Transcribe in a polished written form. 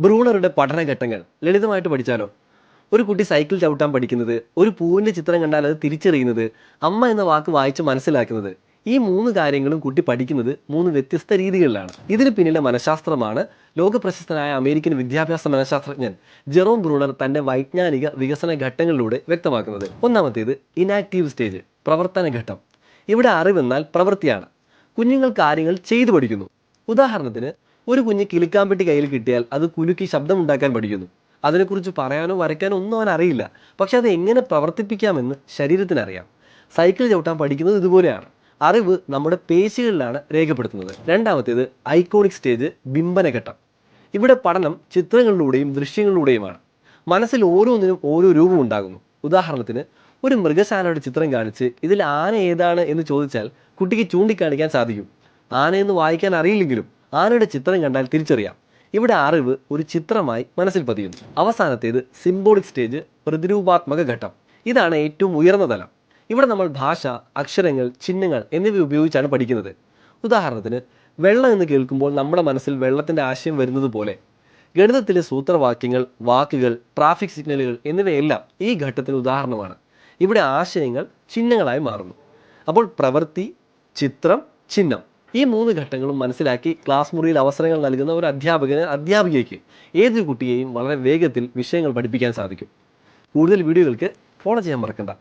ബ്രൂണറുടെ പഠനഘട്ടങ്ങൾ ലളിതമായിട്ട് പഠിച്ചാലോ? ഒരു കുട്ടി സൈക്കിൾ ചവിട്ടാൻ പഠിക്കുന്നത്, ഒരു പൂവിൻ്റെ ചിത്രം കണ്ടാൽ അത് തിരിച്ചറിയുന്നത്, അമ്മ എന്ന വാക്ക് വായിച്ച് മനസ്സിലാക്കുന്നത്, ഈ മൂന്ന് കാര്യങ്ങളും കുട്ടി പഠിക്കുന്നത് മൂന്ന് വ്യത്യസ്ത രീതികളിലാണ്. ഇതിന് പിന്നിലെ മനഃശാസ്ത്രമാണ് ലോകപ്രശസ്തനായ അമേരിക്കൻ വിദ്യാഭ്യാസ മനഃശാസ്ത്രജ്ഞൻ ജെറോം ബ്രൂണർ തൻ്റെ വൈജ്ഞാനിക വികസന ഘട്ടങ്ങളിലൂടെ വ്യക്തമാക്കുന്നത്. ഒന്നാമത്തേത് ഇനാക്റ്റീവ് സ്റ്റേജ്, പ്രവർത്തന ഘട്ടം. ഇവിടെ അറിവെന്നാൽ പ്രവൃത്തിയാണ്. കുഞ്ഞുങ്ങൾ കാര്യങ്ങൾ ചെയ്തു പഠിക്കുന്നു. ഉദാഹരണത്തിന്, ഒരു കുഞ്ഞ് കിലുക്കാമ്പെട്ടി കയ്യിൽ കിട്ടിയാൽ അത് കുലുക്കി ശബ്ദമുണ്ടാക്കാൻ പഠിക്കുന്നു. അതിനെക്കുറിച്ച് പറയാനോ വരയ്ക്കാനോ ഒന്നും അവൻ അറിയില്ല, പക്ഷെ അത് എങ്ങനെ പ്രവർത്തിപ്പിക്കാമെന്ന് ശരീരത്തിനറിയാം. സൈക്കിൾ ചവിട്ടാൻ പഠിക്കുന്നത് ഇതുപോലെയാണ്. അറിവ് നമ്മുടെ പേശികളിലാണ് രേഖപ്പെടുത്തുന്നത്. രണ്ടാമത്തേത് ഐക്കോണിക് സ്റ്റേജ്, ബിംബനഘട്ടം. ഇവിടെ പഠനം ചിത്രങ്ങളിലൂടെയും ദൃശ്യങ്ങളിലൂടെയുമാണ്. മനസ്സിൽ ഓരോന്നിനും ഓരോ രൂപം ഉണ്ടാകുന്നു. ഉദാഹരണത്തിന്, ഒരു മൃഗശാലയുടെ ചിത്രം കാണിച്ച് ഇതിൽ ആന ഏതാണ് എന്ന് ചോദിച്ചാൽ കുട്ടിക്ക് ചൂണ്ടിക്കാണിക്കാൻ സാധിക്കും. ആനയെന്ന് വായിക്കാൻ അറിയില്ലെങ്കിലും ആനയുടെ ചിത്രം കണ്ടാൽ തിരിച്ചറിയാം. ഇവിടെ അറിവ് ഒരു ചിത്രമായി മനസ്സിൽ പതിയുന്നു. അവസാനത്തേത് സിംബോളിക് സ്റ്റേജ്, പ്രതിരൂപാത്മക ഘട്ടം. ഇതാണ് ഏറ്റവും ഉയർന്ന തലം. ഇവിടെ നമ്മൾ ഭാഷ, അക്ഷരങ്ങൾ, ചിഹ്നങ്ങൾ എന്നിവ ഉപയോഗിച്ചാണ് പഠിക്കുന്നത്. ഉദാഹരണത്തിന്, വെള്ളം എന്ന് കേൾക്കുമ്പോൾ നമ്മുടെ മനസ്സിൽ വെള്ളത്തിൻ്റെ ആശയം വരുന്നത് പോലെ ഗണിതത്തിലെ സൂത്രവാക്യങ്ങൾ, വാക്കുകൾ, ട്രാഫിക് സിഗ്നലുകൾ എന്നിവയെല്ലാം ഈ ഘട്ടത്തിന് ഉദാഹരണമാണ്. ഇവിടെ ആശയങ്ങൾ ചിഹ്നങ്ങളായി മാറുന്നു. അപ്പോൾ പ്രവൃത്തി, ചിത്രം, ചിഹ്നം, ഈ മൂന്ന് ഘട്ടങ്ങളും മനസ്സിലാക്കി ക്ലാസ് മുറിയിൽ അവസരങ്ങൾ നൽകുന്ന ഒരു അധ്യാപികയ്ക്ക് ഏതൊരു കുട്ടിയെയും വളരെ വേഗത്തിൽ വിഷയങ്ങൾ പഠിപ്പിക്കാൻ സാധിക്കും. കൂടുതൽ വീഡിയോകൾക്ക് ഫോളോ ചെയ്യാൻ മറക്കണ്ട.